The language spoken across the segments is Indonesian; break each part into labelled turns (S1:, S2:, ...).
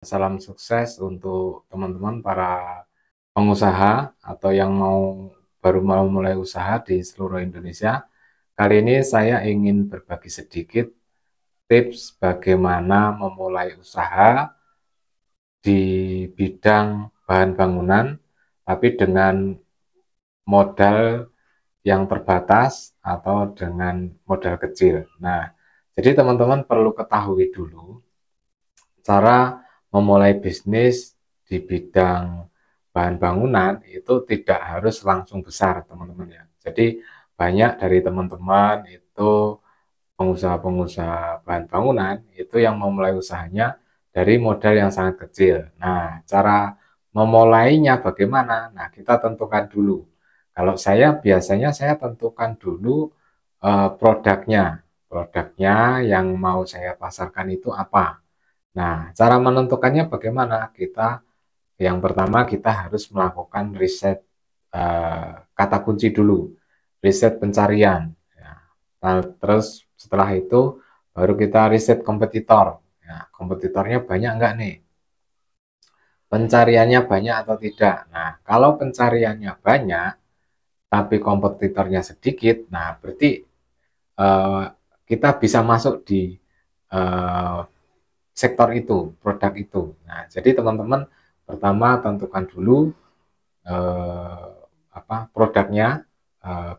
S1: Salam sukses untuk teman-teman para pengusaha atau yang baru mau mulai usaha di seluruh Indonesia. Kali ini saya ingin berbagi sedikit tips bagaimana memulai usaha di bidang bahan bangunan, tapi dengan modal yang terbatas atau dengan modal kecil. Nah, jadi teman-teman perlu ketahui dulu cara memulai bisnis di bidang bahan bangunan itu tidak harus langsung besar, teman-teman ya. Jadi banyak dari teman-teman itu pengusaha-pengusaha bahan bangunan itu yang memulai usahanya dari modal yang sangat kecil. Nah, cara memulainya bagaimana? Nah, kita tentukan dulu. Kalau saya biasanya saya tentukan dulu produknya. Produknya yang mau saya pasarkan itu apa. Nah, cara menentukannya bagaimana? Yang pertama kita harus melakukan riset kata kunci dulu, riset pencarian. Ya. Nah, terus setelah itu baru kita riset kompetitor. Ya, kompetitornya banyak nggak nih? Pencariannya banyak atau tidak? Nah, kalau pencariannya banyak, tapi kompetitornya sedikit, nah berarti eh, kita bisa masuk di eh, sektor itu, produk itu. Nah, jadi teman-teman pertama tentukan dulu eh, produknya,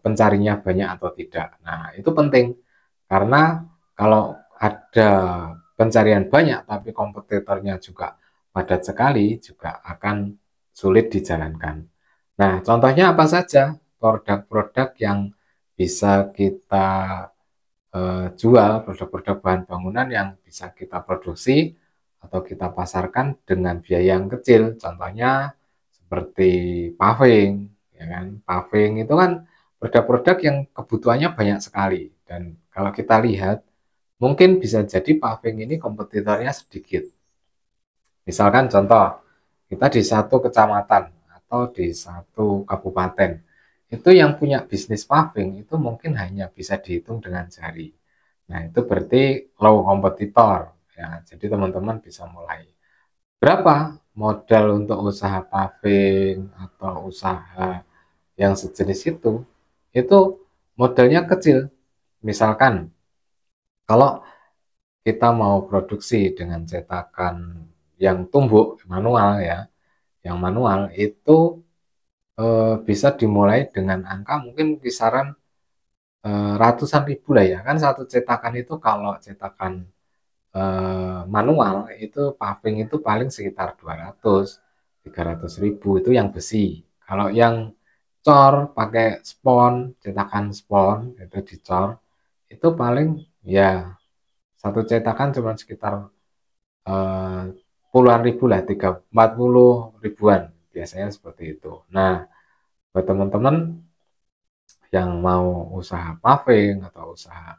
S1: pencarinya banyak atau tidak. Nah, itu penting karena kalau ada pencarian banyak tapi kompetitornya juga padat sekali juga akan sulit dijalankan. Nah, contohnya apa saja produk-produk yang bisa kita jual, produk-produk bahan bangunan yang bisa kita produksi atau kita pasarkan dengan biaya yang kecil. Contohnya seperti paving, ya kan? Paving itu kan produk-produk yang kebutuhannya banyak sekali. Dan kalau kita lihat, mungkin bisa jadi paving ini kompetitornya sedikit. Misalkan contoh, kita di satu kecamatan atau di satu kabupaten, itu yang punya bisnis paving itu mungkin hanya bisa dihitung dengan jari. Nah, itu berarti low kompetitor. Ya, jadi teman-teman bisa mulai. Berapa modal untuk usaha paving atau usaha yang sejenis itu? Itu modalnya kecil. Misalkan, kalau kita mau produksi dengan cetakan yang tumbuk manual ya, yang manual itu bisa dimulai dengan angka mungkin kisaran ratusan ribu lah ya. Kan satu cetakan itu kalau cetakan manual itu paving itu paling sekitar 200-300 ribu itu yang besi. Kalau yang cor pakai spon, cetakan spon itu dicor itu paling ya satu cetakan cuma sekitar eh, puluhan ribu lah, 40 ribuan biasanya seperti itu. Nah, buat teman-teman yang mau usaha paving atau usaha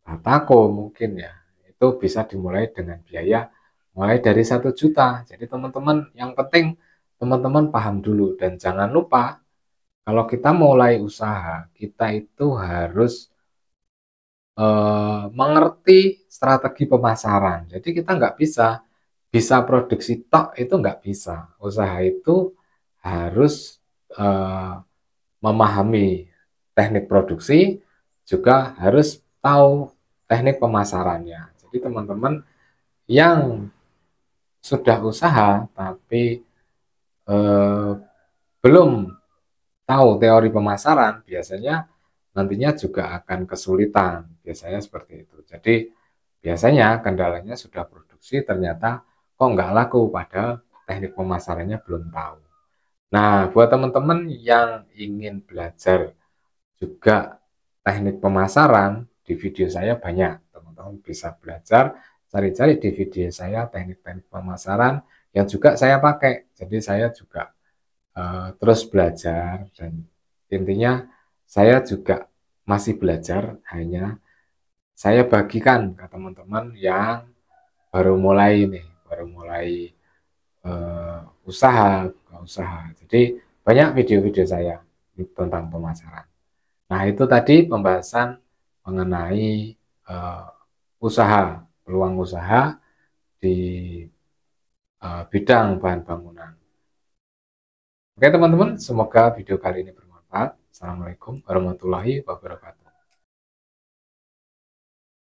S1: batako mungkin ya, itu bisa dimulai dengan biaya mulai dari 1 juta. Jadi teman-teman, yang penting teman-teman paham dulu dan jangan lupa kalau kita mulai usaha, kita itu harus mengerti strategi pemasaran. Jadi kita nggak bisa produksi tok itu nggak bisa. Usaha itu harus eh, memahami teknik produksi, juga harus tahu teknik pemasarannya. Jadi teman-teman yang sudah usaha tapi eh, belum tahu teori pemasaran, biasanya nantinya juga akan kesulitan. Biasanya seperti itu. Jadi biasanya kendalanya sudah produksi, ternyata kok nggak laku, padahal teknik pemasarannya belum tahu. Nah, buat teman-teman yang ingin belajar juga teknik pemasaran, di video saya banyak. Teman-teman bisa belajar, cari-cari di video saya teknik-teknik pemasaran yang juga saya pakai. Jadi saya juga terus belajar dan intinya saya juga masih belajar, hanya saya bagikan ke teman-teman yang baru mulai nih, baru mulai eh, usaha. Jadi banyak video-video saya tentang pemasaran. Nah, itu tadi pembahasan mengenai eh, usaha, peluang usaha di bidang bahan bangunan. Oke teman-teman, semoga video kali ini bermanfaat. Assalamualaikum warahmatullahi wabarakatuh.